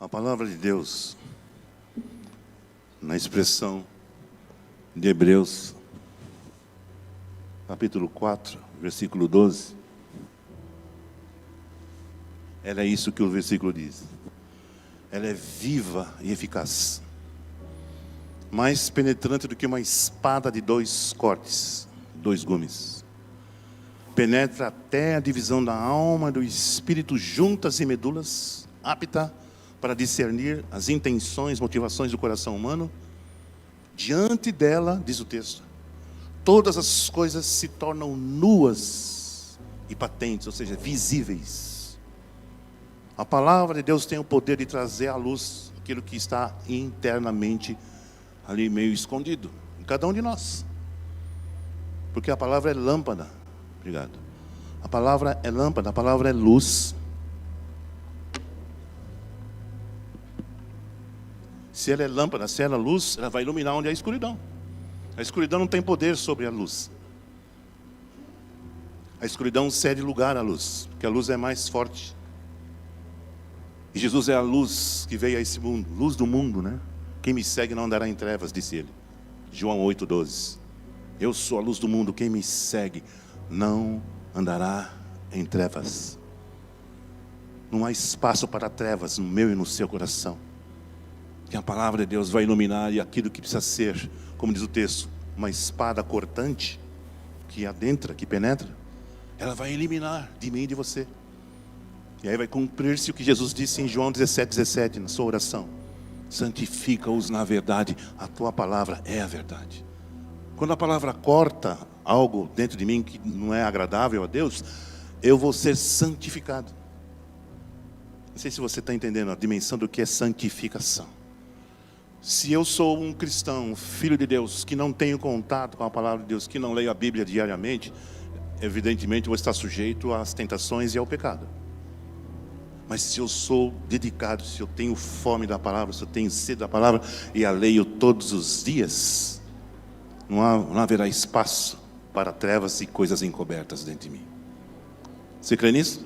A palavra de Deus, na expressão de Hebreus, capítulo 4, versículo 12, ela é isso que o versículo diz. Ela é viva e eficaz, mais penetrante do que uma espada de 2 cortes, 2 gumes. Penetra até a divisão da alma e do espírito, juntas e medulas, apta para discernir as intenções, motivações do coração humano. Diante dela, diz o texto, todas as coisas se tornam nuas e patentes, ou seja, visíveis. A palavra de Deus tem o poder de trazer à luz aquilo que está internamente ali meio escondido em cada um de nós. Porque a palavra é lâmpada. Obrigado. A palavra é lâmpada, a palavra é luz. Se ela é lâmpada, se ela é luz, ela vai iluminar onde há escuridão. A escuridão não tem poder sobre a luz. A escuridão cede lugar à luz, porque a luz é mais forte. E Jesus é a luz que veio a esse mundo, luz do mundo, né? Quem me segue não andará em trevas, disse ele. João 8,12. Eu sou a luz do mundo, quem me segue não andará em trevas. Não há espaço para trevas no meu e no seu coração. Que a palavra de Deus vai iluminar, e aquilo que precisa ser, como diz o texto, uma espada cortante, que adentra, que penetra, ela vai eliminar de mim e de você. E aí vai cumprir-se o que Jesus disse em João 17,17, na sua oração. Santifica-os na verdade, a tua palavra é a verdade. Quando a palavra corta algo dentro de mim que não é agradável a Deus, eu vou ser santificado. Não sei se você está entendendo a dimensão do que é santificação. Se eu sou um cristão, filho de Deus, que não tenho contato com a palavra de Deus, que não leio a Bíblia diariamente, evidentemente vou estar sujeito às tentações e ao pecado. Mas se eu sou dedicado, se eu tenho fome da palavra, se eu tenho sede da palavra e a leio todos os dias, não haverá espaço para trevas e coisas encobertas dentro de mim. Você crê nisso?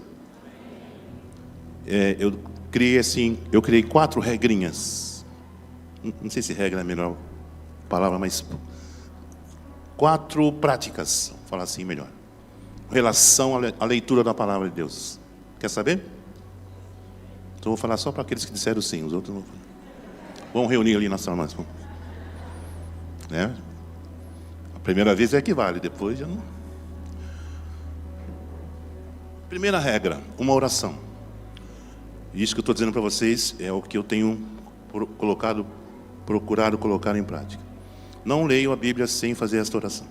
Eu criei 4 regrinhas. Não sei se regra é a melhor palavra, mas 4 práticas, vou falar assim melhor. Em relação à leitura da palavra de Deus. Quer saber? Então vou falar só para aqueles que disseram sim, os outros não. Vamos reunir ali na sala mais. Né? A primeira vez é que vale, depois já não. Primeira regra, uma oração. Isso que eu estou dizendo para vocês é o que eu tenho procurado colocar em prática. Não leio a Bíblia sem fazer esta oração.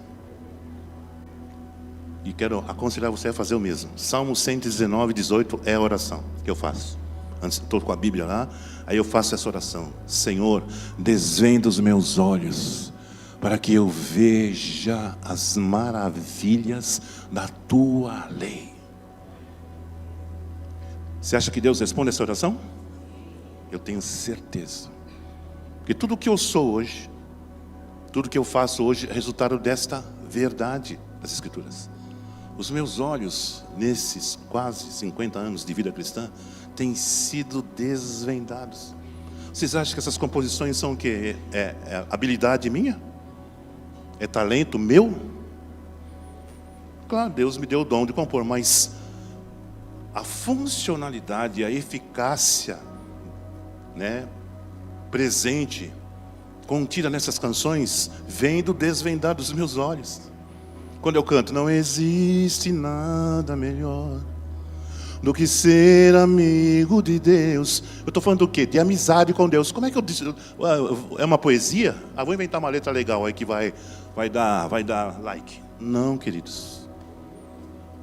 E quero aconselhar você a fazer o mesmo. Salmo 119:18 é a oração que eu faço. Antes estou com a Bíblia lá, aí eu faço essa oração. Senhor, desvenda os meus olhos, para que eu veja as maravilhas da tua lei. Você acha que Deus responde essa oração? Eu tenho certeza. Porque tudo o que eu sou hoje, tudo que eu faço hoje é resultado desta verdade das Escrituras. Os meus olhos, nesses quase 50 anos de vida cristã, têm sido desvendados. Vocês acham que essas composições são o quê? É habilidade minha? É talento meu? Claro, Deus me deu o dom de compor, mas a funcionalidade, a eficácia, né, presente, contida nessas canções, vem do desvendar dos meus olhos. Quando eu canto, não existe nada melhor do que ser amigo de Deus. Eu estou falando do quê? De amizade com Deus. Como é que eu disse? É uma poesia? Vou inventar uma letra legal aí que vai dar like. Não, queridos.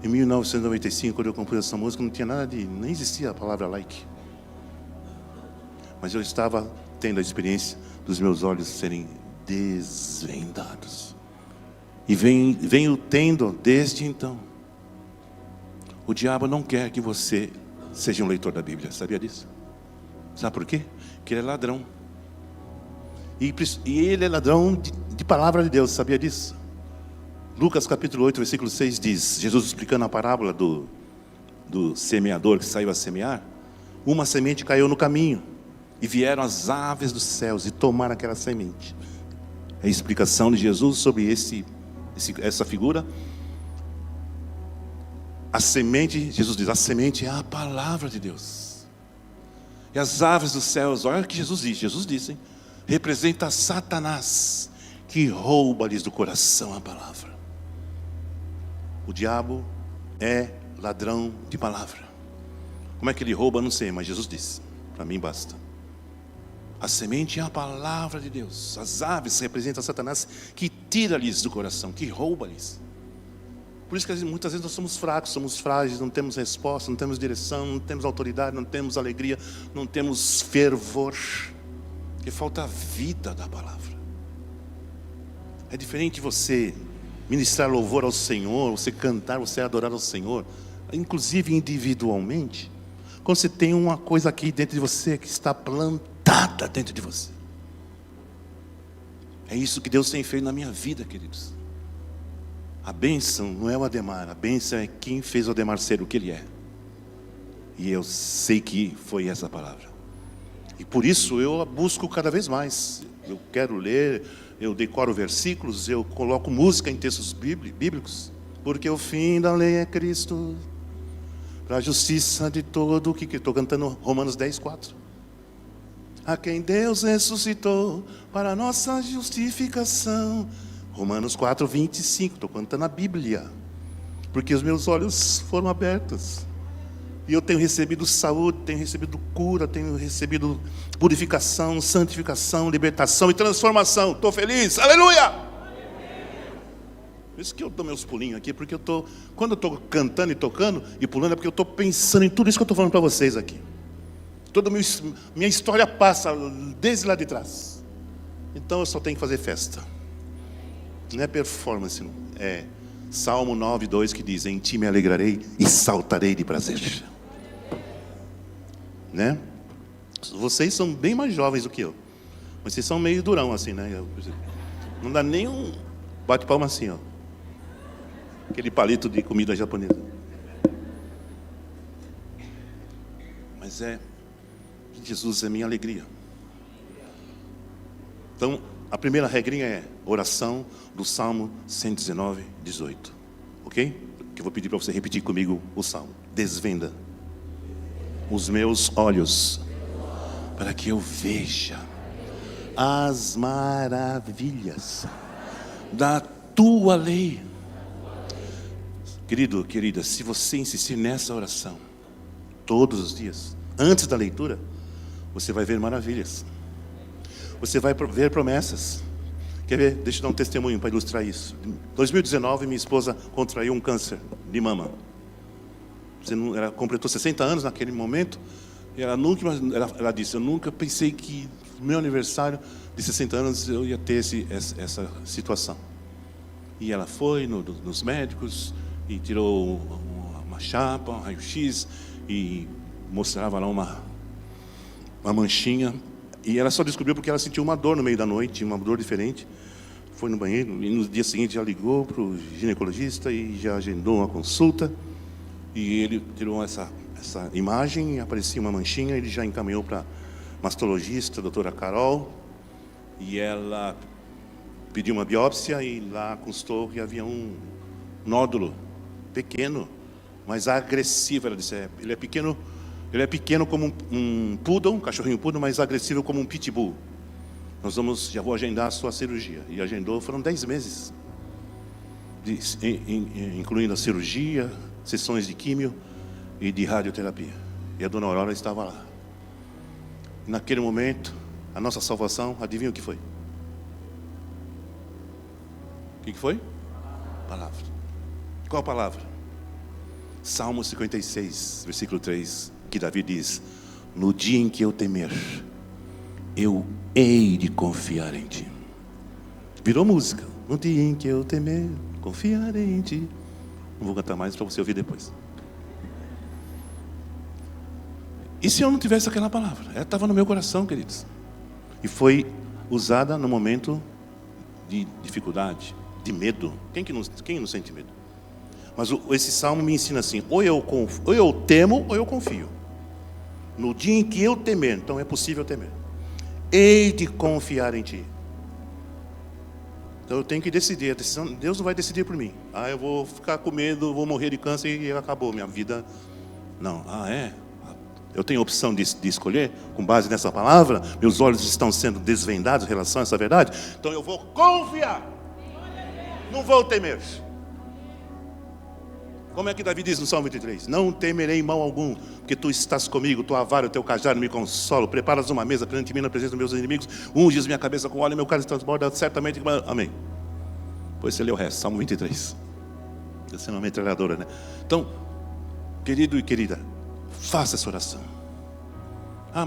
Em 1995, quando eu compus essa música, não tinha nem existia a palavra like. Mas eu estava tendo a experiência dos meus olhos serem desvendados. E venho tendo desde então. O diabo não quer que você seja um leitor da Bíblia, sabia disso? Sabe por quê? Porque ele é ladrão. E ele é ladrão de palavra de Deus, sabia disso? Lucas capítulo 8, versículo 6 diz, Jesus explicando a parábola do semeador que saiu a semear, uma semente caiu no caminho. E vieram as aves dos céus e tomaram aquela semente. É a explicação de Jesus sobre essa figura. A semente, Jesus diz, a semente é a palavra de Deus. E as aves dos céus, olha o que Jesus diz. Jesus disse, representa Satanás, que rouba-lhes do coração a palavra. O diabo é ladrão de palavra. Como é que ele rouba? Não sei, mas Jesus disse. Para mim basta. A semente é a palavra de Deus. As aves representam Satanás, que tira-lhes do coração, que rouba-lhes. Por isso que muitas vezes nós somos fracos, somos frágeis, não temos resposta, não temos direção, não temos autoridade, não temos alegria, não temos fervor. Porque falta a vida da palavra. É diferente você ministrar louvor ao Senhor, você cantar, você adorar ao Senhor, inclusive individualmente, quando você tem uma coisa aqui dentro de você que está plantada dentro de você. É isso que Deus tem feito na minha vida, queridos. A bênção não é o Ademar, a bênção é quem fez o Ademar ser o que ele é. E eu sei que foi essa palavra. E por isso eu a busco cada vez mais. Eu quero ler, eu decoro versículos, eu coloco música em textos bíblicos. Porque o fim da lei é Cristo, para a justiça de todo o que estou cantando Romanos 10:4. A quem Deus ressuscitou para a nossa justificação. Romanos 4:25, estou cantando a Bíblia, porque os meus olhos foram abertos, e eu tenho recebido saúde, tenho recebido cura, tenho recebido purificação, santificação, libertação e transformação. Estou feliz, aleluia! Por isso que eu dou meus pulinhos aqui, porque quando eu estou cantando e tocando e pulando, é porque eu estou pensando em tudo isso que eu estou falando para vocês aqui. Toda minha história passa desde lá de trás, então eu só tenho que fazer festa. Não é performance, não. É Salmo 9:2 que diz, em ti me alegrarei e saltarei de prazer. Né? Vocês são bem mais jovens do que eu, mas vocês são meio durão assim, né? Não dá nem um bate-palma assim, ó. Aquele palito de comida japonesa. Mas Jesus é minha alegria. Então, a primeira regrinha é oração do Salmo 119:18. Ok? Que eu vou pedir para você repetir comigo o Salmo. Desvenda os meus olhos, para que eu veja as maravilhas da tua lei. Querido, querida, se você insistir nessa oração todos os dias, antes da leitura, você vai ver maravilhas. Você vai ver promessas. Quer ver? Deixa eu dar um testemunho para ilustrar isso. Em 2019, minha esposa contraiu um câncer de mama. Ela completou 60 anos naquele momento. E ela disse, eu nunca pensei que no meu aniversário de 60 anos eu ia ter essa situação. E ela foi nos médicos e tirou uma chapa, um raio-x, e mostrava lá uma manchinha. E ela só descobriu porque ela sentiu uma dor no meio da noite, uma dor diferente. Foi no banheiro e no dia seguinte já ligou para o ginecologista e já agendou uma consulta. E ele tirou essa imagem e aparecia uma manchinha. Ele já encaminhou para a mastologista, a doutora Carol. E ela pediu uma biópsia e lá constou que havia um nódulo pequeno, mas agressivo. Ela disse, ele é pequeno como um poodle, um cachorrinho poodle, mas agressivo como um pitbull. Já vou agendar a sua cirurgia. E agendou, foram 10 meses, incluindo a cirurgia, sessões de químio e de radioterapia. E a dona Aurora estava lá. Naquele momento, a nossa salvação, adivinha o que foi? O que foi? Palavra. Qual palavra? Salmo 56, versículo 3, que Davi diz, no dia em que eu temer, eu hei de confiar em ti. Virou música. No dia em que eu temer, confiarei em ti. Não vou cantar mais para você ouvir depois. E se eu não tivesse aquela palavra? Ela estava no meu coração, queridos. E foi usada no momento de dificuldade, de medo. Quem não sente medo? Mas esse salmo me ensina assim, ou eu temo ou eu confio. No dia em que eu temer, então é possível temer, hei de confiar em ti. Então eu tenho que decidir, a decisão, Deus não vai decidir por mim. Eu vou ficar com medo, vou morrer de câncer e acabou minha vida. Não, eu tenho a opção de escolher, com base nessa palavra, meus olhos estão sendo desvendados em relação a essa verdade, então eu vou confiar, não vou temer. Como é que Davi diz no Salmo 23? Não temerei mal algum, porque tu estás comigo, tua vara e o teu cajado me consolam. Preparas uma mesa perante mim na presença dos meus inimigos, unges minha cabeça com óleo e meu cálice transborda certamente. Amém. Depois você lê o resto, Salmo 23. Essa é uma metralhadora, né? Então, querido e querida, faça essa oração.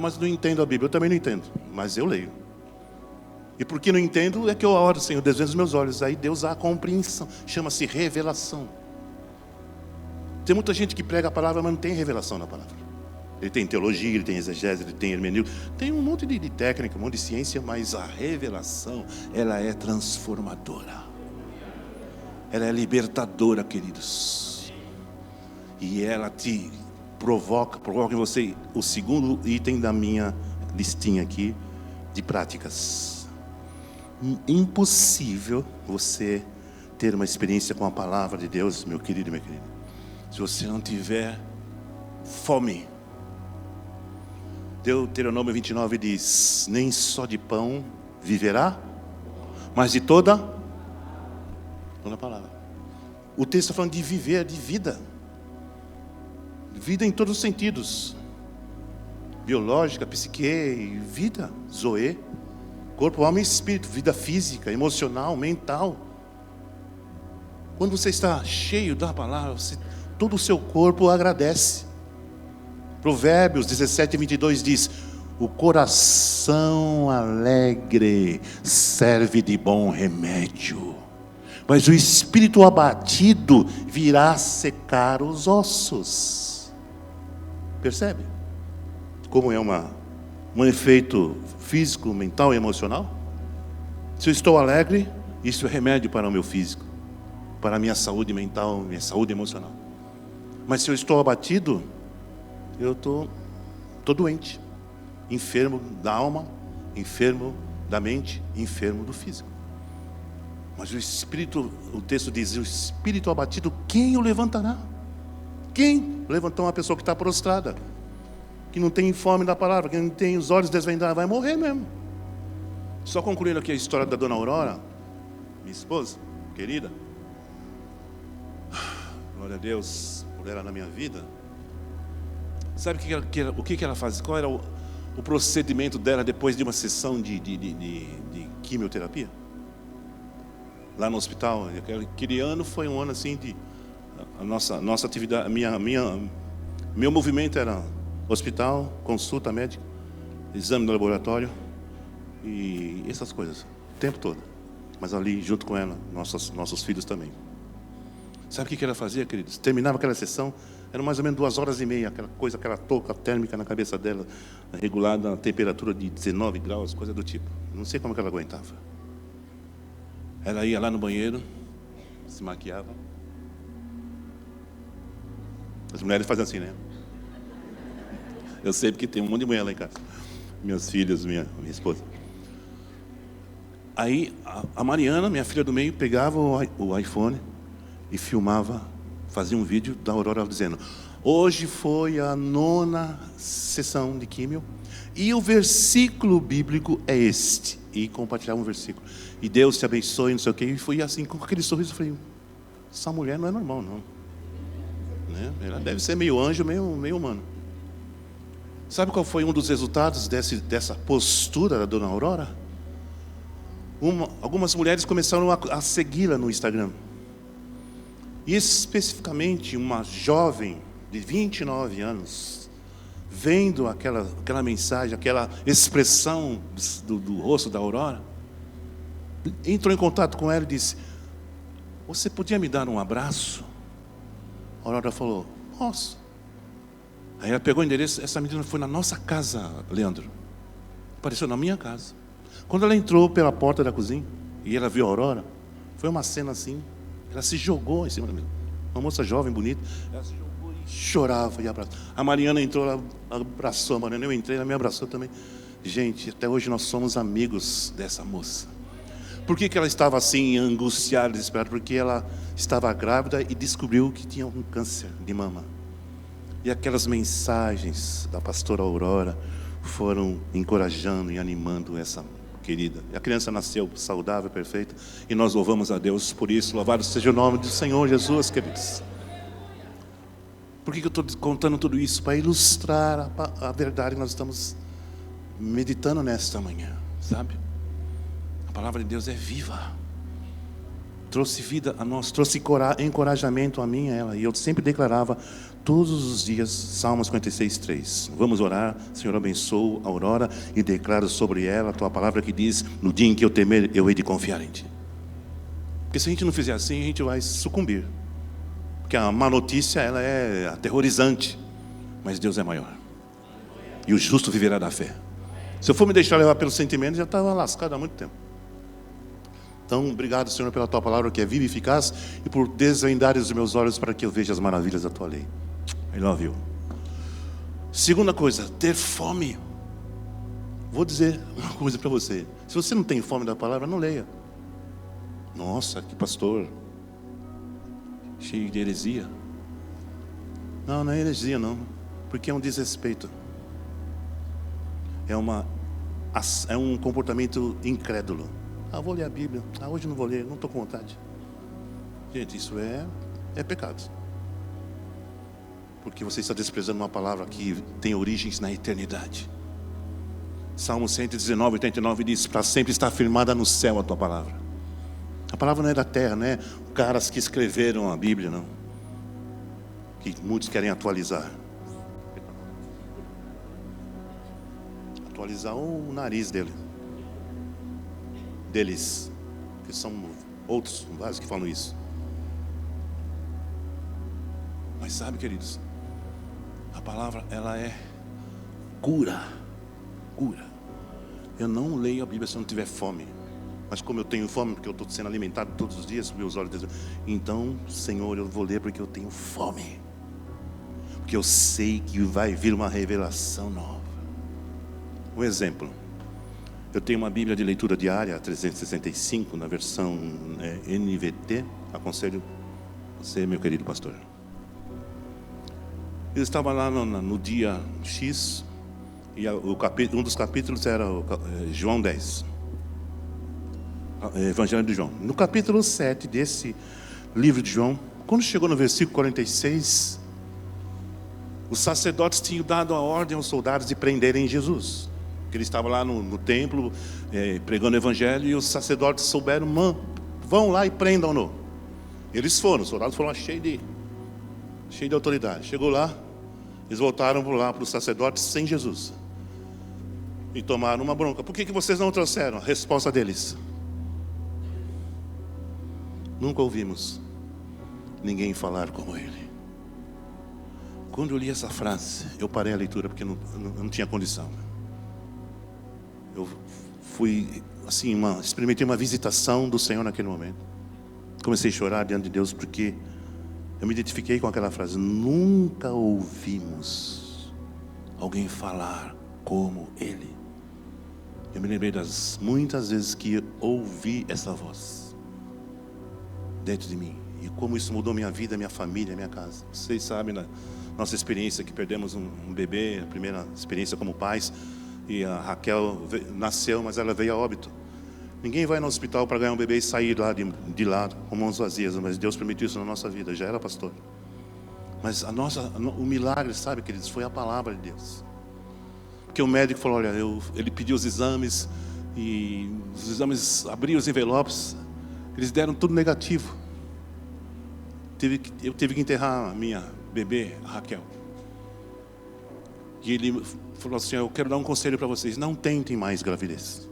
Mas não entendo a Bíblia. Eu também não entendo, mas eu leio. E porque não entendo, é que eu oro, Senhor, desvenda os meus olhos. Aí Deus dá a compreensão, chama-se revelação. Tem muita gente que prega a palavra, mas não tem revelação na palavra. Ele tem teologia, ele tem exegese, ele tem hermenêutica, tem um monte de técnica, um monte de ciência, mas a revelação, ela é transformadora. Ela é libertadora, queridos. E ela te provoca em você o segundo item da minha listinha aqui de práticas. Impossível você ter uma experiência com a palavra de Deus, meu querido e minha querida, se você não tiver fome. Deuteronômio 29 diz: nem só de pão viverá, mas de toda a palavra. O texto está falando de viver, de vida. Vida em todos os sentidos. Biológica, psique, vida, zoe. Corpo, alma e espírito. Vida física, emocional, mental. Quando você está cheio da palavra, todo o seu corpo agradece. Provérbios 17:22 diz: o coração alegre serve de bom remédio, mas o espírito abatido virá secar os ossos. Percebe? Como é um efeito físico, mental e emocional? Se eu estou alegre, isso é remédio para o meu físico, para a minha saúde mental, minha saúde emocional. Mas se eu estou abatido, eu estou doente, enfermo da alma, enfermo da mente, enfermo do físico. Mas o espírito, o texto diz: o espírito abatido, quem o levantará? Quem levantar uma pessoa que está prostrada, que não tem fome da palavra, que não tem os olhos desvendados, vai morrer mesmo. Só concluindo aqui a história da dona Aurora, minha esposa querida. Glória a Deus por ela na minha vida. Sabe o que ela faz? Qual era o procedimento dela depois de uma sessão de quimioterapia? Lá no hospital. Aquele ano foi um ano assim de... A nossa atividade, meu movimento era hospital, consulta médica, exame no laboratório e essas coisas, o tempo todo. Mas ali junto com ela, nossos filhos também. Sabe o que ela fazia, queridos? Terminava aquela sessão, era mais ou menos 2h30, aquela touca térmica na cabeça dela, regulada a temperatura de 19 graus, coisa do tipo. Não sei como que ela aguentava. Ela ia lá no banheiro, se maquiava. As mulheres fazem assim, né? Eu sei porque tem um monte de mulher lá em casa. Minhas filhas, minha esposa. Aí a Mariana, minha filha do meio, pegava o iPhone e filmava, fazia um vídeo da Aurora dizendo: hoje foi a 9ª sessão de químio e o versículo bíblico é este. E compartilhava um versículo. E Deus te abençoe, não sei o quê. E foi assim, com aquele sorriso, eu falei: essa mulher não é normal, não. Né? Ela deve ser meio anjo, meio humano. Sabe qual foi um dos resultados dessa postura da dona Aurora? Algumas mulheres começaram a segui-la no Instagram. E especificamente uma jovem de 29 anos, vendo aquela mensagem, aquela expressão do rosto da Aurora, entrou em contato com ela e disse: você podia me dar um abraço? A Aurora falou: posso. Aí ela pegou o endereço. Essa menina foi na nossa casa, Leandro. Apareceu na minha casa. Quando ela entrou pela porta da cozinha e ela viu a Aurora, foi uma cena assim. Ela se jogou em cima da mesa. Uma moça jovem, bonita. Ela se jogou chorava e abraçava. A Mariana entrou, ela abraçou a Mariana, eu entrei, ela me abraçou também. Gente, até hoje nós somos amigos dessa moça. Por que ela estava assim, angustiada, desesperada? Porque ela estava grávida e descobriu que tinha um câncer de mama. E aquelas mensagens da pastora Aurora foram encorajando e animando essa querida. E a criança nasceu saudável, perfeita, e nós louvamos a Deus por isso. Louvado seja o nome do Senhor Jesus, queridos. Por que eu estou contando tudo isso? Para ilustrar a verdade que nós estamos meditando nesta manhã, sabe? A palavra de Deus é viva. Trouxe vida a nós, trouxe encorajamento a mim e a ela. E eu sempre declarava todos os dias, Salmos 56:3. Vamos orar, Senhor, abençoa a Aurora e declaro sobre ela a tua palavra que diz: no dia em que eu temer, eu hei de confiar em ti. Porque se a gente não fizer assim, a gente vai sucumbir. Porque a má notícia, ela é aterrorizante, mas Deus é maior. E o justo viverá da fé. Se eu for me deixar levar pelos sentimentos, já estava lascado há muito tempo. Então, obrigado, Senhor, pela tua palavra que é viva e eficaz, e por desvendar os meus olhos para que eu veja as maravilhas da tua lei. I love you. Segunda coisa, ter fome. Vou dizer uma coisa para você. Se você não tem fome da palavra, não leia. Nossa, que pastor cheio de heresia. Não é heresia não, porque é um desrespeito. É um comportamento incrédulo. Vou ler a Bíblia. Hoje não vou ler, não estou com vontade. Gente, isso é pecado. Porque você está desprezando uma palavra que tem origens na eternidade. Salmo 119, 89 diz: para sempre está firmada no céu a tua palavra. A palavra não é da terra, não é caras que escreveram a Bíblia, não. Que muitos querem atualizar. Atualizar o nariz deles, que são outros, vários que falam isso. Mas sabe, queridos, a palavra, ela é cura. Eu não leio a Bíblia se eu não tiver fome. Mas como eu tenho fome, porque eu estou sendo alimentado todos os dias, meus olhos desejam. Então, Senhor, eu vou ler porque eu tenho fome. Porque eu sei que vai vir uma revelação nova. Um exemplo. Eu tenho uma Bíblia de leitura diária, 365, na versão NVT. Aconselho você, meu querido pastor. Eu estava lá no dia X, e um dos capítulos era João 10. Evangelho de João. No capítulo 7 desse livro de João, quando chegou no versículo 46, os sacerdotes tinham dado a ordem aos soldados de prenderem Jesus. Ele estava lá no templo pregando o evangelho, e os sacerdotes souberam: vão lá e prendam-no. Eles foram, os soldados foram lá cheios de autoridade. Chegou lá, eles voltaram lá para os sacerdotes sem Jesus e tomaram uma bronca. Por que vocês não trouxeram? A resposta deles: nunca ouvimos ninguém falar como ele. Quando eu li essa frase, eu parei a leitura porque não tinha condição. Eu fui assim, experimentei uma visitação do Senhor naquele momento. Comecei a chorar diante de Deus porque eu me identifiquei com aquela frase: nunca ouvimos alguém falar como ele. Eu me lembrei das muitas vezes que eu ouvi essa voz dentro de mim, e como isso mudou minha vida, minha família, minha casa. Vocês sabem da nossa experiência, que perdemos um bebê, a primeira experiência como pais. E a Raquel nasceu, mas ela veio a óbito. Ninguém vai no hospital para ganhar um bebê e sair lá de lá com mãos vazias, mas Deus permitiu isso na nossa vida. Já era pastor. Mas o milagre, sabe, queridos, foi a palavra de Deus. Porque o médico falou: olha, ele pediu os exames, e os exames, abriu os envelopes, eles deram tudo negativo. Eu tive que enterrar a minha bebê, a Raquel. E ele falou assim: eu quero dar um conselho para vocês: não tentem mais gravidez,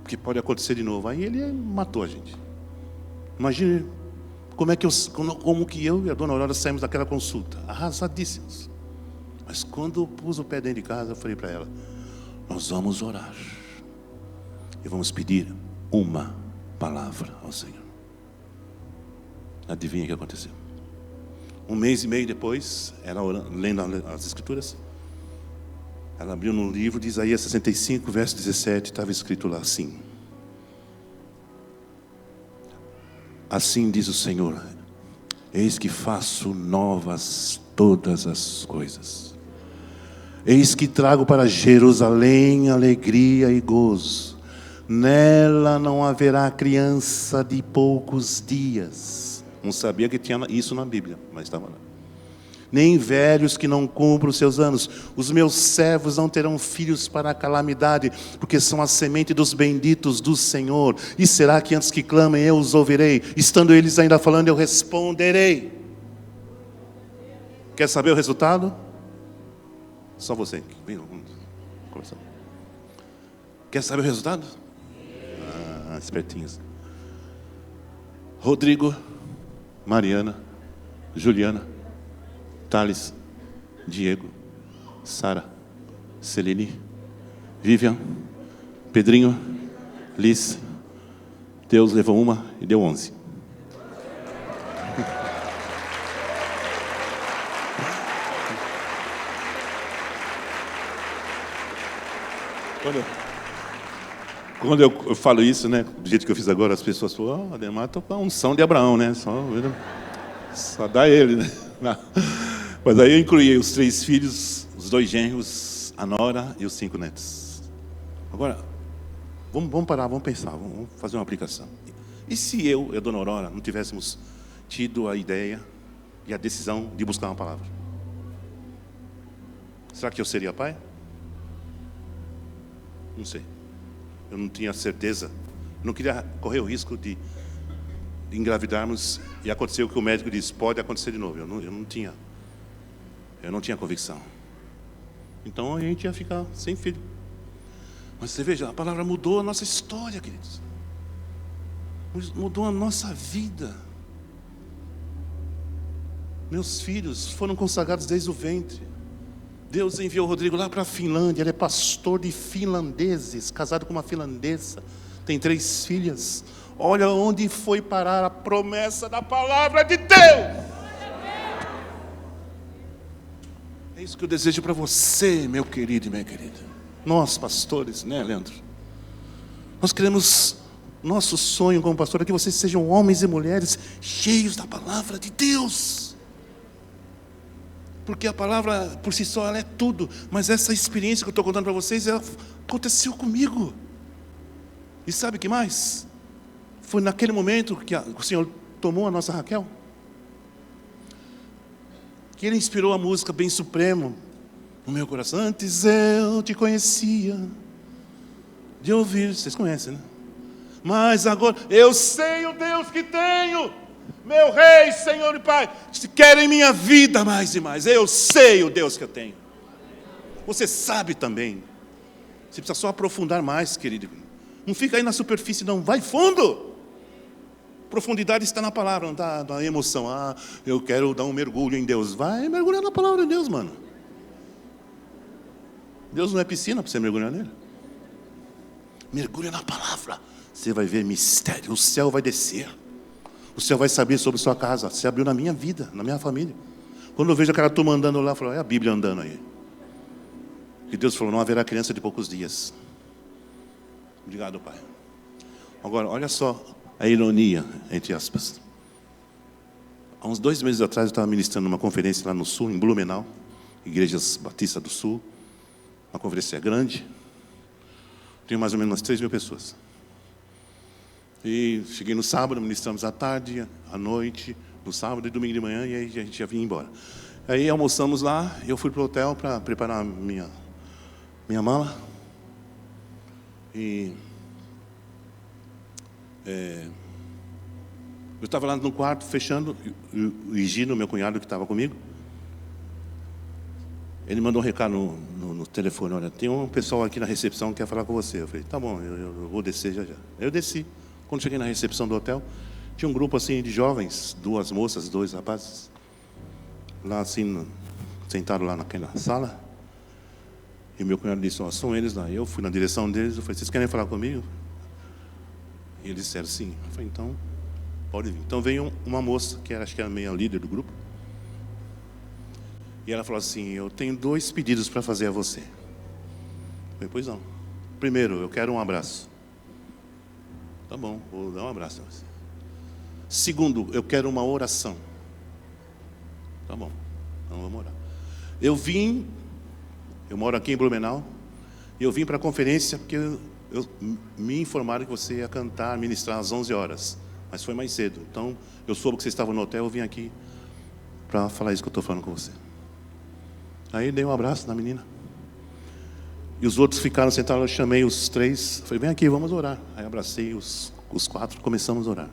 porque pode acontecer de novo. Aí ele matou a gente. Imagine como que eu e a dona Aurora saímos daquela consulta, arrasadíssimos. Mas quando eu pus o pé dentro de casa, eu falei para ela: nós vamos orar e vamos pedir uma palavra ao Senhor. Adivinha o que aconteceu? Um mês e meio depois, ela lendo as Escrituras, ela abriu no livro de Isaías 65, verso 17, estava escrito lá assim: assim diz o Senhor, eis que faço novas todas as coisas. Eis que trago para Jerusalém alegria e gozo. Nela não haverá criança de poucos dias. Não sabia que tinha isso na Bíblia, mas estava lá. Nem velhos que não cumpram os seus anos. Os meus servos não terão filhos para a calamidade, porque são a semente dos benditos do Senhor. E será que antes que clamem eu os ouvirei? Estando eles ainda falando, eu responderei. Quer saber o resultado? Só você. Quer saber o resultado? Espertinhos. Rodrigo, Mariana, Juliana, Thales, Diego, Sara, Celine, Vivian, Pedrinho, Liz. Deus levou uma e deu 11. Quando eu falo isso, né, do jeito que eu fiz agora, as pessoas falam, Ademar está com a unção de Abraão, né? Só dá ele, né? Não. Mas aí eu incluí os 3 filhos, os 2 genros, a nora e os 5 netos. Agora, vamos parar, vamos pensar, vamos fazer uma aplicação. E se eu e a dona Aurora não tivéssemos tido a ideia e a decisão de buscar uma palavra? Será que eu seria pai? Não sei. Eu não tinha certeza. Não queria correr o risco de engravidarmos e acontecer o que o médico disse, pode acontecer de novo. Eu não tinha convicção. Então a gente ia ficar sem filho. Mas você veja, a palavra mudou a nossa história, queridos. Mudou a nossa vida. Meus filhos foram consagrados desde o ventre. Deus enviou o Rodrigo lá para a Finlândia. Ele é pastor de finlandeses, casado com uma finlandesa. Tem 3 filhas. Olha onde foi parar a promessa da palavra de Deus. É isso que eu desejo para você, meu querido e minha querida. Nós, pastores, né, Leandro? Nós queremos, nosso sonho como pastor é que vocês sejam homens e mulheres cheios da palavra de Deus. Porque a palavra por si só ela é tudo. Mas essa experiência que eu estou contando para vocês, ela aconteceu comigo. E sabe o que mais? Foi naquele momento que o Senhor tomou a nossa Raquel, que Ele inspirou a música Bem Supremo no meu coração. Antes eu te conhecia de ouvir, vocês conhecem, né? Mas agora eu sei o Deus que tenho, meu Rei, Senhor e Pai, se querem minha vida mais e mais. Eu sei o Deus que eu tenho. Você sabe também. Você precisa só aprofundar mais, querido. Não fica aí na superfície, não. Vai fundo. Profundidade está na palavra, não está na emoção. Eu quero dar um mergulho em Deus. Vai mergulhar na palavra de Deus, mano. Deus não é piscina para você mergulhar nele. Mergulha na palavra. Você vai ver mistério. O céu vai descer. O céu vai saber sobre sua casa. Você abriu na minha vida, na minha família. Quando eu vejo aquela turma andando lá, eu falo, é a Bíblia andando aí. E Deus falou, não haverá criança de poucos dias. Obrigado, Pai. Agora, olha só a ironia, entre aspas. Há uns 2 meses atrás, eu estava ministrando uma conferência lá no Sul, em Blumenau, Igrejas Batista do Sul. Uma conferência grande. Tem mais ou menos umas 3.000 pessoas. E cheguei no sábado, ministramos à tarde, à noite, no sábado e domingo de manhã, e aí a gente já vinha embora. Aí almoçamos lá, eu fui para o hotel para preparar minha mala. E eu estava lá no quarto, fechando, o Higino, meu cunhado que estava comigo, ele mandou um recado no telefone, olha, tem um pessoal aqui na recepção que quer falar com você. Eu falei, tá bom, eu vou descer já. Eu desci. Quando cheguei na recepção do hotel, tinha um grupo assim de jovens, 2 moças, 2 rapazes, lá assim, sentaram lá naquela sala. E meu cunhado disse, são eles lá. Eu fui na direção deles, eu falei, vocês querem falar comigo? E eles disseram sim. Eu falei, então, pode vir. Então veio uma moça, que acho que era meio líder do grupo, E ela falou assim: eu tenho 2 pedidos para fazer a você. Eu falei: pois não. Primeiro, eu quero um abraço. Tá bom, vou dar um abraço a você. Segundo, eu quero uma oração. Tá bom, então vamos orar. Eu moro aqui em Blumenau, e eu vim para a conferência porque me informaram que você ia cantar, ministrar às 11 horas. Mas foi mais cedo. Então, eu soube que você estava no hotel, eu vim aqui para falar isso que eu estou falando com você. Aí dei um abraço na menina. E os outros ficaram sentados, eu chamei os 3. Falei: vem aqui, vamos orar. Aí abracei os 4, começamos a orar.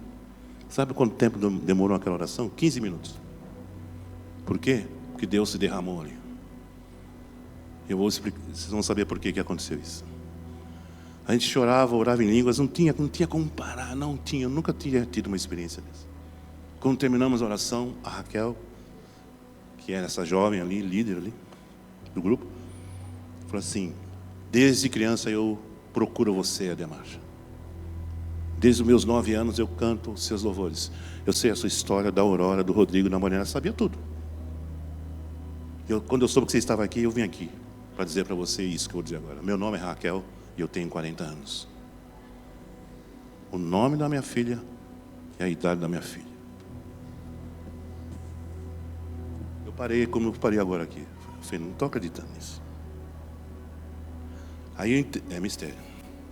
Sabe quanto tempo demorou aquela oração? 15 minutos. Por quê? Porque Deus se derramou ali. Eu vou explicar, vocês vão saber por que aconteceu isso. A gente chorava, orava em línguas, não tinha como parar, não tinha, eu nunca tinha tido uma experiência dessa. Quando terminamos a oração, a Raquel, que era essa jovem ali, líder ali, do grupo, falou assim: desde criança eu procuro você, Ademar. Desde os meus 9 anos eu canto os seus louvores. Eu sei a sua história, da Aurora, do Rodrigo, da Morena, sabia tudo. Quando eu soube que você estava aqui, eu vim aqui para dizer para você isso que eu vou dizer agora. Meu nome é Raquel e eu tenho 40 anos. O nome da minha filha e a idade da minha filha. Eu parei como eu parei agora aqui. Eu falei: não estou acreditando nisso. Aí é mistério.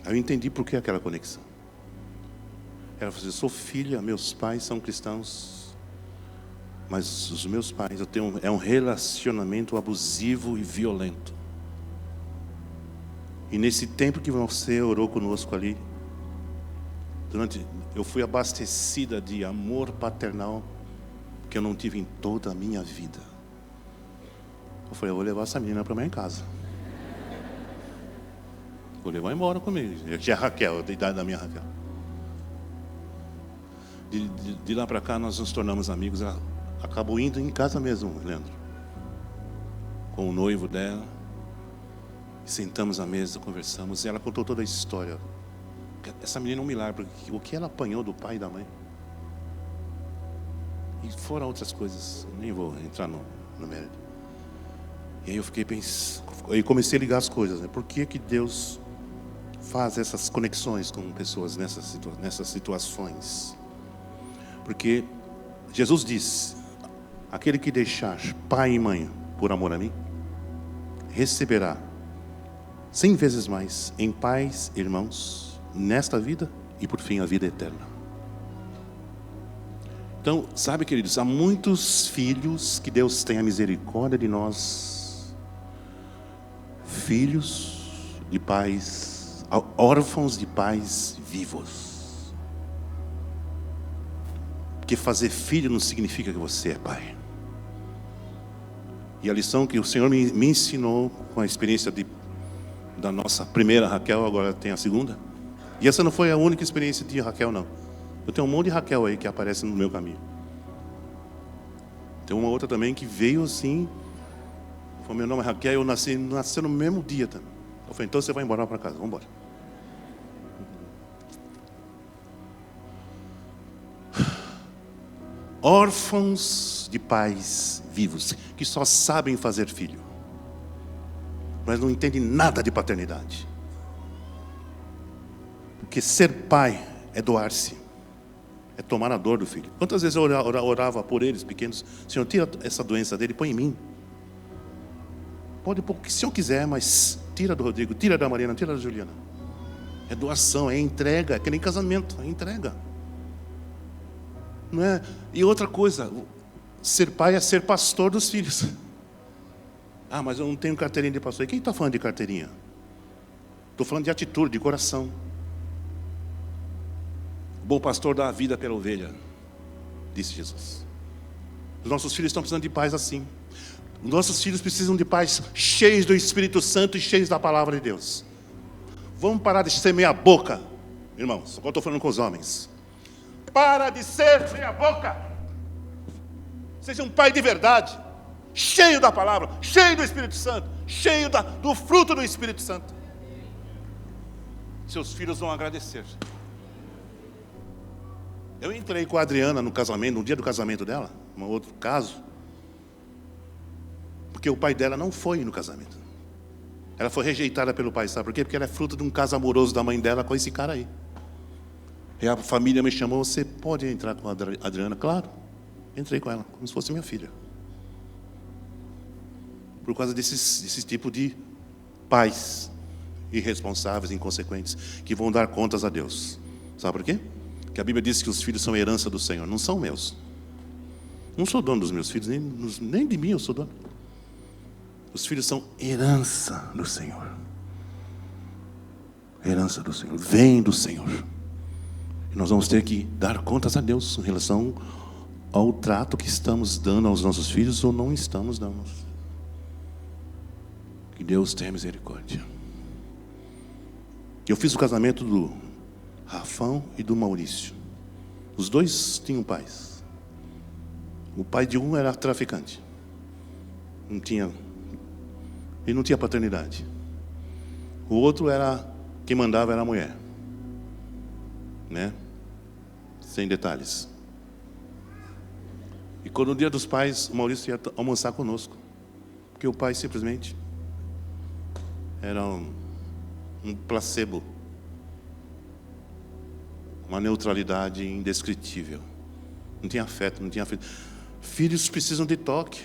Aí eu entendi por que aquela conexão. Ela falou assim: sou filha, meus pais são cristãos, mas os meus pais, é um relacionamento abusivo e violento. E nesse tempo que você orou conosco ali, eu fui abastecida de amor paternal que eu não tive em toda a minha vida. Eu falei: eu vou levar essa menina para minha casa. Vou levar embora comigo. Eu tinha a Raquel, da idade da minha Raquel. De lá para cá nós nos tornamos amigos. Ela acabou indo em casa mesmo, Leandro, com o noivo dela. Sentamos à mesa, conversamos, e ela contou toda a história. Essa menina é um milagre, porque o que ela apanhou do pai e da mãe. E fora outras coisas, eu nem vou entrar no mérito. E aí eu fiquei pensando, aí comecei a ligar as coisas, né? Por que Deus faz essas conexões com pessoas nessas situações? Porque Jesus disse: aquele que deixar pai e mãe por amor a mim, receberá 100 vezes mais em paz, irmãos, nesta vida e por fim a vida eterna. Então, sabe, queridos, há muitos filhos que Deus tem a misericórdia de nós, filhos de pais, órfãos de pais vivos. Porque fazer filho não significa que você é pai. E a lição que o Senhor me ensinou com a experiência da nossa primeira Raquel, agora tem a segunda. E essa não foi a única experiência de Raquel, não. Eu tenho um monte de Raquel aí que aparece no meu caminho. Tem uma outra também que veio assim. Foi: meu nome é Raquel, eu nasci no mesmo dia também. Eu falei: então você vai embora para casa, vamos embora. Órfãos de pais vivos, que só sabem fazer filho, mas não entendem nada de paternidade. Porque ser pai é doar-se, é tomar a dor do filho. Quantas vezes eu orava por eles pequenos: Senhor, tira essa doença dele, põe em mim. Pode pôr o que o Senhor quiser, mas tira do Rodrigo, tira da Mariana, tira da Juliana. É doação, é entrega, é que nem casamento, é entrega. Não é? E outra coisa, ser pai é ser pastor dos filhos. Ah, mas eu não tenho carteirinha de pastor. E quem está falando de carteirinha? Estou falando de atitude, de coração. O bom pastor dá a vida pela ovelha, disse Jesus. Os nossos filhos estão precisando de pais assim. Os nossos filhos precisam de pais cheios do Espírito Santo e cheios da palavra de Deus. Vamos parar de ser meia boca, irmãos. Agora estou falando com os homens. Para de ser meia boca. Seja um pai de verdade, cheio da palavra, cheio do Espírito Santo, cheio do fruto do Espírito Santo. Seus filhos vão agradecer. Eu entrei com a Adriana no casamento, no dia do casamento dela, um outro caso. Porque o pai dela não foi no casamento. Ela foi rejeitada pelo pai, sabe por quê? Porque ela é fruto de um caso amoroso da mãe dela com esse cara aí. E a família me chamou, você pode entrar com a Adriana? Claro, entrei com ela, como se fosse minha filha. Por causa desse tipo de pais irresponsáveis, inconsequentes, que vão dar contas a Deus. Sabe por quê? Porque a Bíblia diz que os filhos são herança do Senhor, não são meus. Não sou dono dos meus filhos, nem de mim eu sou dono. Os filhos são herança do Senhor. Herança do Senhor, vem do Senhor. E nós vamos ter que dar contas a Deus em relação ao trato que estamos dando aos nossos filhos ou não estamos dando. Que Deus tenha misericórdia. Eu fiz o casamento do Rafão e do Maurício. Os dois tinham pais. O pai de um era traficante. Ele não tinha paternidade. O outro quem mandava era a mulher. Né? Sem detalhes. E quando no dia dos pais, o Maurício ia almoçar conosco. Porque o pai simplesmente era um placebo. Uma neutralidade indescritível. Não tinha afeto, não tinha afeto. Filhos precisam de toque.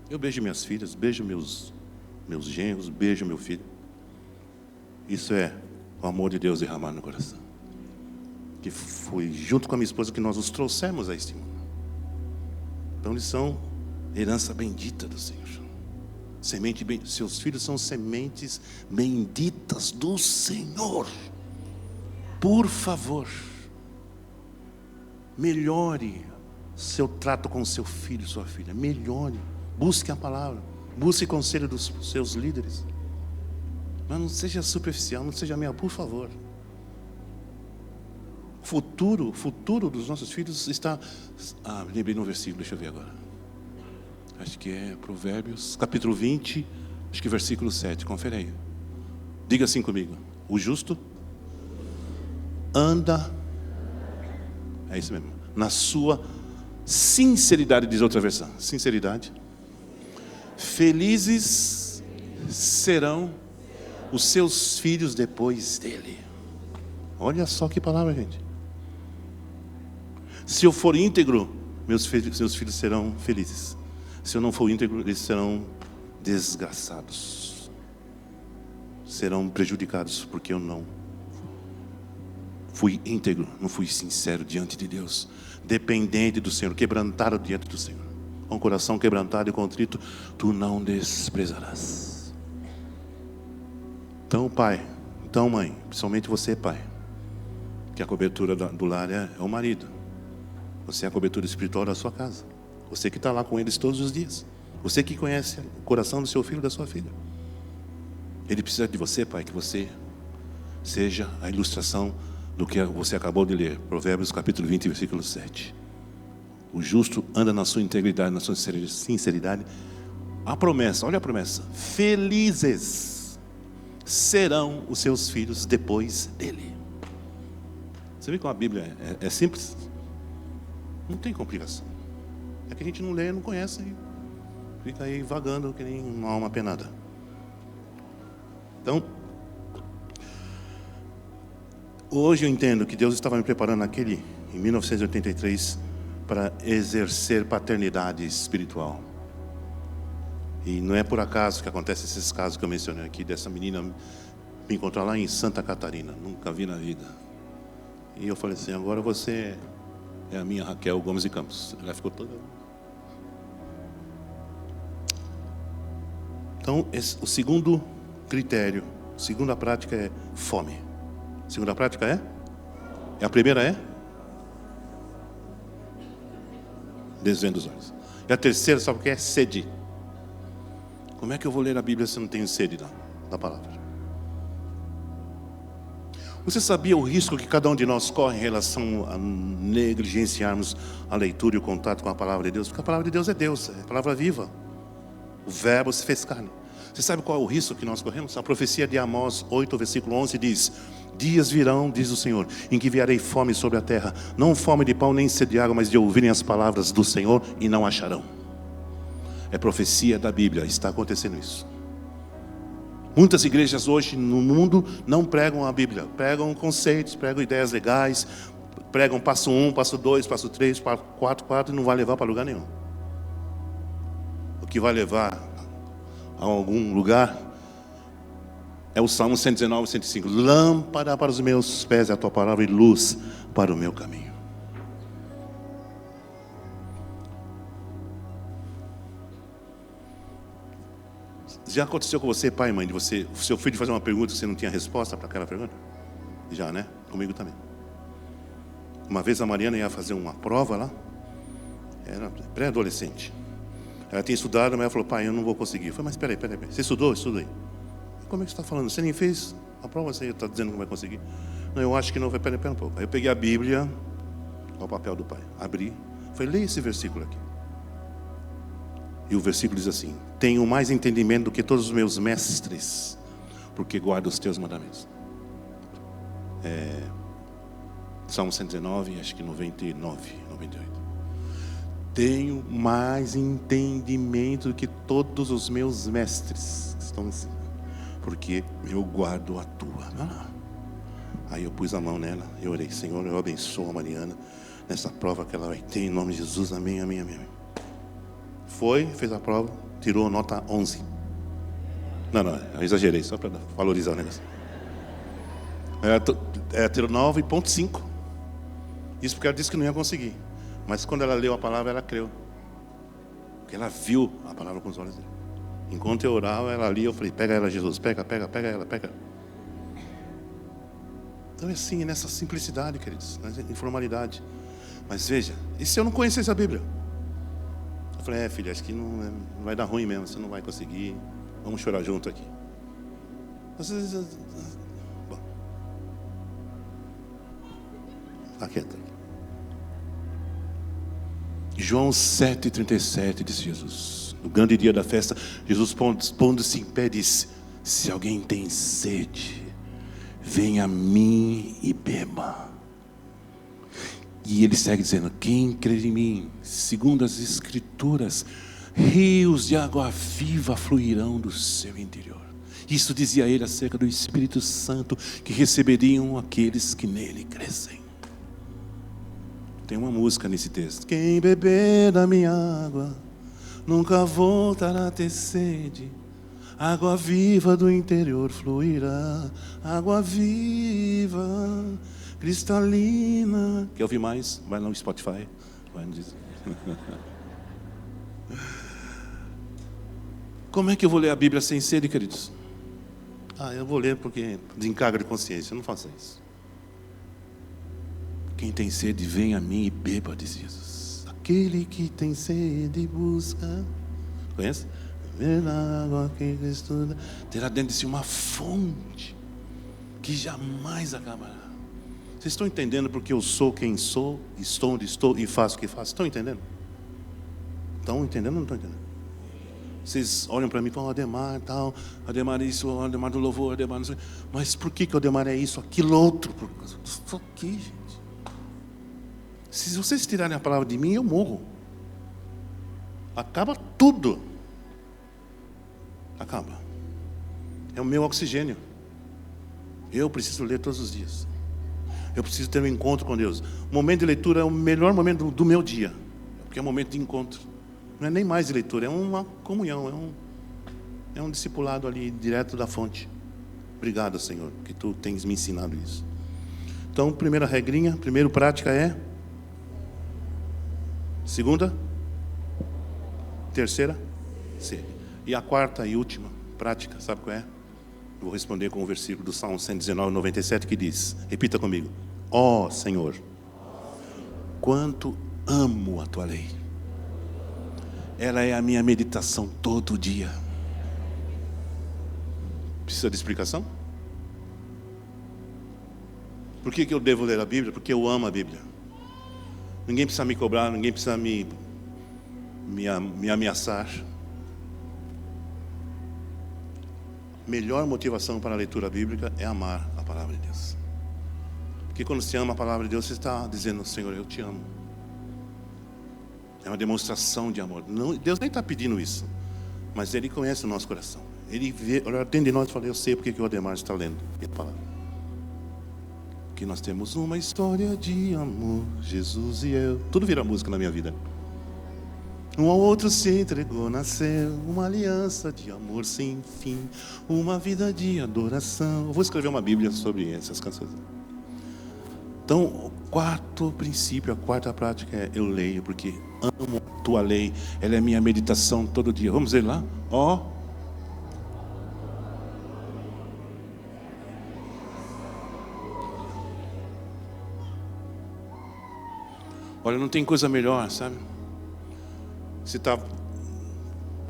Eu beijo minhas filhas, beijo meus genros, beijo meu filho. Isso é o amor de Deus derramado no coração. Que foi junto com a minha esposa que nós os trouxemos a este mundo. Então eles são herança bendita do Senhor. Seus filhos são sementes benditas do Senhor. Por favor, melhore seu trato com seu filho, sua filha. Melhore, busque a palavra, busque conselho dos seus líderes. Mas não seja superficial, não seja meia, por favor. O futuro dos nossos filhos está... me lembrei no versículo, deixa eu ver agora. Acho que é Provérbios, capítulo 20, acho que versículo 7, confere aí. Diga assim comigo. O justo anda, é isso mesmo, na sua sinceridade, diz outra versão. Sinceridade. Felizes serão os seus filhos depois dele. Olha só que palavra, gente. Se eu for íntegro, meus filhos serão felizes. Se eu não for íntegro, eles serão desgraçados. Serão prejudicados, porque eu não fui íntegro, não fui sincero diante de Deus. Dependente do Senhor, quebrantado diante do Senhor. Com o coração quebrantado e contrito, tu não desprezarás. Então, pai, então, mãe, principalmente você, pai, que a cobertura do lar é o marido. Você é a cobertura espiritual da sua casa. Você que está lá com eles todos os dias. Você que conhece o coração do seu filho e da sua filha. Ele precisa de você, pai, que você seja a ilustração do que você acabou de ler. Provérbios capítulo 20, versículo 7. O justo anda na sua integridade, na sua sinceridade. A promessa, olha a promessa. Felizes serão os seus filhos depois dele. Você vê como a Bíblia é simples? Não tem complicação. É que a gente não lê, não conhece e fica aí vagando que nem uma alma penada. Então, hoje eu entendo que Deus estava me preparando em 1983, para exercer paternidade espiritual. E não é por acaso que acontecem esses casos que eu mencionei aqui, dessa menina me encontrar lá em Santa Catarina, nunca vi na vida. E eu falei assim, agora você é a minha Raquel Gomes de Campos. Ela ficou toda... Então, o segundo critério, a segunda prática é fome. A segunda prática é? E a primeira é? Desvendo os olhos. E a terceira, sabe o que é? Sede. Como é que eu vou ler a Bíblia se eu não tenho sede da palavra? Você sabia o risco que cada um de nós corre em relação a negligenciarmos a leitura e o contato com a palavra de Deus? Porque a palavra de Deus é Deus, é a palavra viva. O verbo se fez carne. Você sabe qual é o risco que nós corremos? A profecia de Amós 8, versículo 11 diz: dias virão, diz o Senhor, em que enviarei fome sobre a terra, não fome de pão nem sede de água, mas de ouvirem as palavras do Senhor e não acharão. É profecia da Bíblia, está acontecendo isso. Muitas igrejas hoje no mundo não pregam a Bíblia, pregam conceitos, pregam ideias legais, pregam passo 1, passo 2, passo 3, passo 4 e não vai levar para lugar nenhum. O que vai levar a algum lugar é o Salmo 119, 105. Lâmpada para os meus pés é a tua palavra e luz para o meu caminho. Já aconteceu com você, pai e mãe, de você, seu filho fazer uma pergunta e você não tinha resposta para aquela pergunta? Já, né? Comigo também. Uma vez a Mariana ia fazer uma prova lá, era pré-adolescente. Ela tinha estudado, mas ela falou, pai, eu não vou conseguir. Eu falei, mas peraí. Você estudou? Estudei. Como é que você está falando? Você nem fez a prova, você está dizendo que não vai conseguir? Não, eu acho que não vai. Peraí um pouco. Aí eu peguei a Bíblia, o papel do pai, abri, falei, leia esse versículo aqui. E o versículo diz assim: tenho mais entendimento do que todos os meus mestres, porque guardo os teus mandamentos. Salmo 119, acho que 99, 98. Tenho mais entendimento do que todos os meus mestres que estão ensinando, porque eu guardo a tua. Aí eu pus a mão nela, eu orei, Senhor, eu abençoo a Mariana nessa prova que ela vai ter, em nome de Jesus, amém, amém, amém. Foi, fez a prova, tirou nota 11. Não, eu exagerei, só para valorizar o negócio. Tirou 9,5. Isso porque ela disse que não ia conseguir. Mas quando ela leu a palavra, ela creu. Porque ela viu a palavra com os olhos dela. Enquanto eu orava, ela lia, eu falei, pega ela, Jesus, pega ela. Então é assim, nessa simplicidade, queridos, nessa informalidade. Mas veja, e se eu não conhecesse a Bíblia? Eu falei, filha, acho que não vai dar ruim mesmo, você não vai conseguir. Vamos chorar junto aqui. Bom, está quieto aqui. João 7,37 disse Jesus. No grande dia da festa, Jesus pondo-se em pé disse: se alguém tem sede, venha a mim e beba. E ele segue dizendo: quem crê em mim, segundo as Escrituras, rios de água viva fluirão do seu interior. Isso dizia ele acerca do Espírito Santo que receberiam aqueles que nele crescem. Tem uma música nesse texto: quem beber da minha água nunca voltará a ter sede. Água viva do interior fluirá, água viva, cristalina. Quer ouvir mais? Vai lá no Spotify. Como é que eu vou ler a Bíblia sem sede, queridos? Eu vou ler porque desencargo de consciência. Eu não faço isso. Quem tem sede, vem a mim e beba, diz Jesus. Aquele que tem sede busca. Conhece? Água que estuda. Terá dentro de si uma fonte que jamais acabará. Vocês estão entendendo porque eu sou quem sou, estou onde estou e faço o que faço? Estão entendendo? Estão entendendo ou não estão entendendo? Vocês olham para mim e falam, Ademar, tal, Ademar isso, Ademar do louvor, Ademar não sei. Mas por que o Ademar é isso, aquilo, outro? Por causa disso aqui, gente. Se vocês tirarem a palavra de mim, eu morro. Acaba tudo. Acaba. É o meu oxigênio. Eu preciso ler todos os dias. Eu preciso ter um encontro com Deus. O momento de leitura é o melhor momento do meu dia. Porque é um momento de encontro. Não é nem mais de leitura, é uma comunhão. É um discipulado ali, direto da fonte. Obrigado, Senhor, que Tu tens me ensinado isso. Então, primeira regrinha, primeiro prática é... Segunda? Terceira? Sede. E a quarta e última prática, sabe qual é? Eu vou responder com o versículo do Salmo 119, 97, que diz, repita comigo: ó Senhor, quanto amo a Tua lei. Ela é a minha meditação todo dia. Precisa de explicação? Por que eu devo ler a Bíblia? Porque eu amo a Bíblia. Ninguém precisa me cobrar, ninguém precisa me ameaçar. Melhor motivação para a leitura bíblica é amar a palavra de Deus. Porque quando você ama a palavra de Deus, você está dizendo, Senhor, eu te amo. É uma demonstração de amor. Não, Deus nem está pedindo isso, mas Ele conhece o nosso coração. Ele vê, olha, dentro de nós, eu sei porque que o Ademar está lendo a palavra. Que nós temos uma história de amor, Jesus e eu. Tudo vira música na minha vida. Um ao outro se entregou, nasceu uma aliança de amor sem fim, uma vida de adoração. Eu vou escrever uma Bíblia sobre essas canções. Então, o quarto princípio, a quarta prática é: eu leio porque amo a tua lei. Ela é minha meditação todo dia. Vamos ver lá? Olha, não tem coisa melhor, sabe? Você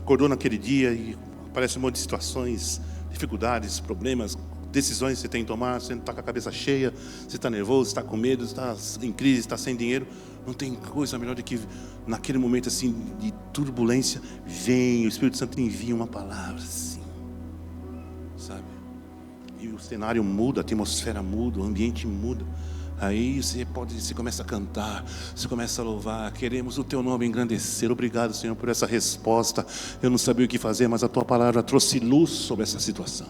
acordou naquele dia e aparece um monte de situações, dificuldades, problemas, decisões que você tem que tomar. Você está com a cabeça cheia, você está nervoso, está com medo, está em crise, está sem dinheiro. Não tem coisa melhor do que naquele momento assim de turbulência, vem o Espírito Santo envia uma palavra assim, sabe? E o cenário muda, a atmosfera muda, o ambiente muda. Aí você começa a cantar, você começa a louvar. Queremos o teu nome engrandecer. Obrigado, Senhor, por essa resposta. Eu não sabia o que fazer, mas a tua palavra trouxe luz sobre essa situação.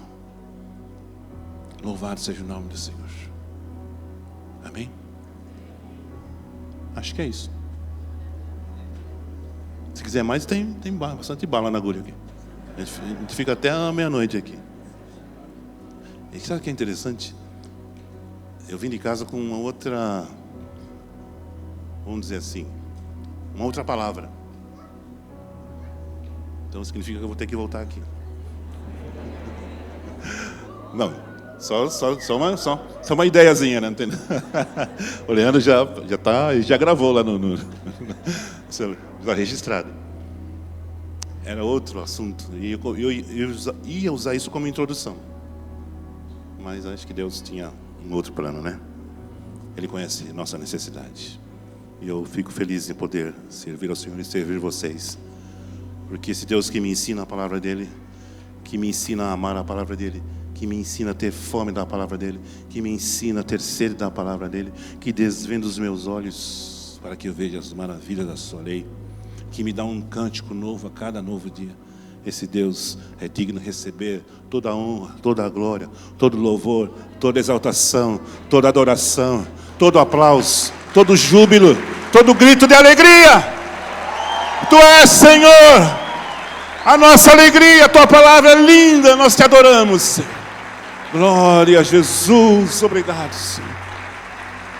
Louvado seja o nome do Senhor. Amém? Acho que é isso. Se quiser mais, tem bastante bala na agulha aqui. A gente fica até a meia-noite aqui. E sabe o que é interessante? Eu vim de casa com uma outra, vamos dizer assim, uma outra palavra. Então significa que eu vou ter que voltar aqui. Não, só uma ideiazinha, né? O Leandro já gravou lá no já registrado. Era outro assunto e eu ia usar isso como introdução, mas acho que Deus tinha um outro plano, né? Ele conhece nossa necessidade. E eu fico feliz em poder servir ao Senhor e servir vocês. Porque esse Deus que me ensina a palavra dEle, que me ensina a amar a palavra dEle, que me ensina a ter fome da palavra dEle, que me ensina a ter sede da palavra dEle, que desvenda os meus olhos para que eu veja as maravilhas da sua lei, que me dá um cântico novo a cada novo dia. Esse Deus é digno de receber toda a honra, toda a glória, todo louvor, toda exaltação, toda adoração, todo aplauso, todo júbilo, todo grito de alegria. Tu és, Senhor, a nossa alegria, a tua palavra é linda, nós te adoramos. Glória a Jesus, obrigado, Senhor.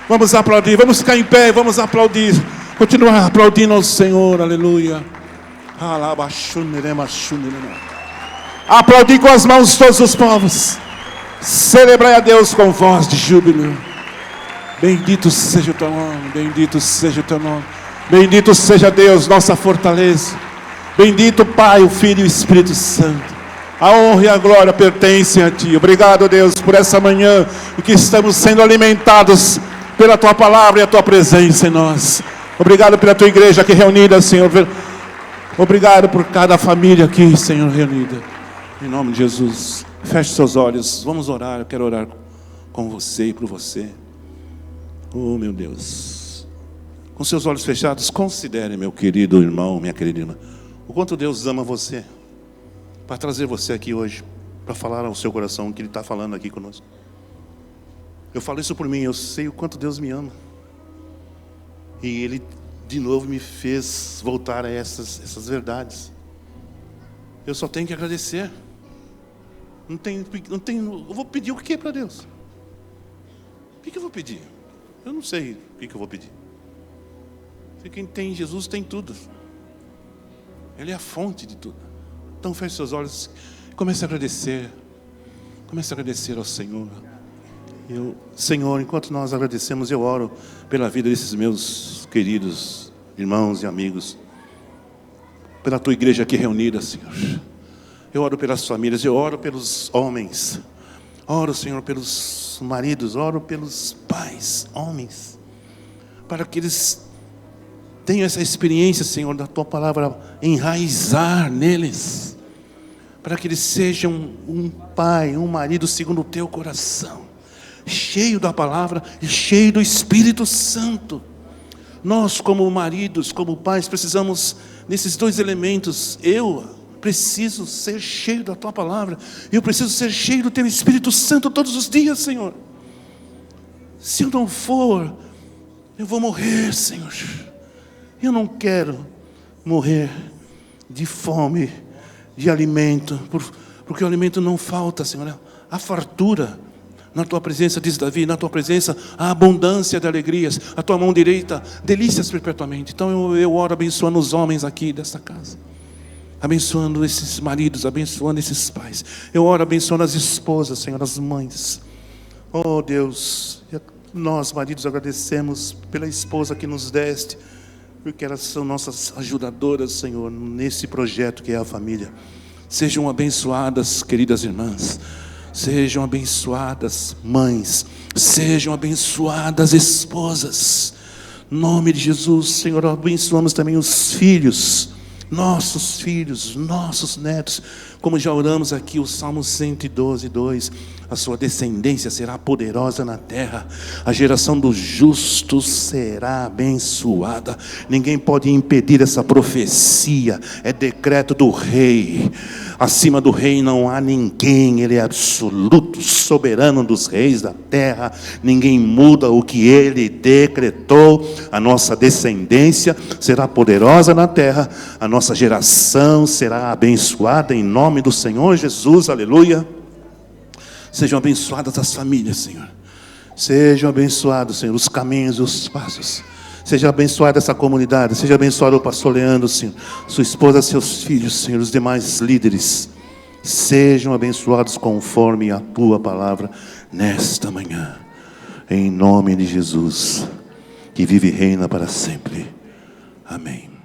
Vamos aplaudir, vamos ficar em pé, vamos aplaudir, continuar aplaudindo ao Senhor, aleluia. Aplaudir com as mãos todos os povos. Celebrai a Deus com voz de júbilo. Bendito seja o teu nome, bendito seja o teu nome. Bendito seja Deus, nossa fortaleza. Bendito o Pai, o Filho e o Espírito Santo. A honra e a glória pertencem a Ti. Obrigado, Deus, por essa manhã em que estamos sendo alimentados pela Tua palavra e a Tua presença em nós. Obrigado pela Tua igreja aqui reunida, Senhor. Obrigado por cada família aqui, Senhor, reunida. Em nome de Jesus. Feche seus olhos. Vamos orar. Eu quero orar com você e por você. Oh, meu Deus. Com seus olhos fechados, considere, meu querido irmão, minha querida irmã, o quanto Deus ama você, para trazer você aqui hoje, para falar ao seu coração o que Ele está falando aqui conosco. Eu falo isso por mim. Eu sei o quanto Deus me ama. E Ele de novo me fez voltar a essas verdades. Eu só tenho que agradecer. Não tenho, eu vou pedir o que para Deus? O que eu vou pedir? Eu não sei o que eu vou pedir. Quem tem Jesus tem tudo. Ele é a fonte de tudo. Então feche seus olhos e comece a agradecer. Comece a agradecer ao Senhor. Senhor, enquanto nós agradecemos, eu oro pela vida desses meus queridos irmãos e amigos, pela Tua igreja aqui reunida, Senhor. Eu oro pelas famílias, eu oro pelos homens, oro, Senhor, pelos maridos, oro pelos pais, homens, para que eles tenham essa experiência, Senhor, da Tua palavra enraizar neles, para que eles sejam um pai, um marido segundo o Teu coração, cheio da palavra e cheio do Espírito Santo. Nós, como maridos, como pais, precisamos desses dois elementos. Eu preciso ser cheio da Tua palavra. Eu preciso ser cheio do Teu Espírito Santo todos os dias, Senhor. Se eu não for, eu vou morrer, Senhor. Eu não quero morrer de fome, de alimento, porque o alimento não falta, Senhor. A fartura. Na Tua presença, diz Davi, na Tua presença há abundância de alegrias. A Tua mão direita, delícias perpetuamente. Então eu oro abençoando os homens aqui desta casa. Abençoando esses maridos, abençoando esses pais. Eu oro abençoando as esposas, Senhor, as mães. Oh Deus, nós maridos agradecemos pela esposa que nos deste, porque elas são nossas ajudadoras, Senhor, nesse projeto que é a família. Sejam abençoadas, queridas irmãs. Sejam abençoadas mães, sejam abençoadas esposas. Em nome de Jesus, Senhor, abençoamos também os filhos, nossos netos. Como já oramos aqui, o Salmo 112, 2. A sua descendência será poderosa na terra. A geração dos justos será abençoada. Ninguém pode impedir essa profecia. É decreto do rei. Acima do rei não há ninguém. Ele é absoluto, soberano dos reis da terra. Ninguém muda o que ele decretou. A nossa descendência será poderosa na terra. A nossa geração será abençoada em nome do Senhor Jesus. Aleluia. Sejam abençoadas as famílias, Senhor. Sejam abençoados, Senhor, os caminhos e os passos. Seja abençoada essa comunidade. Seja abençoado o pastor Leandro, Senhor. Sua esposa, seus filhos, Senhor. Os demais líderes. Sejam abençoados conforme a Tua palavra nesta manhã. Em nome de Jesus, que vive e reina para sempre. Amém.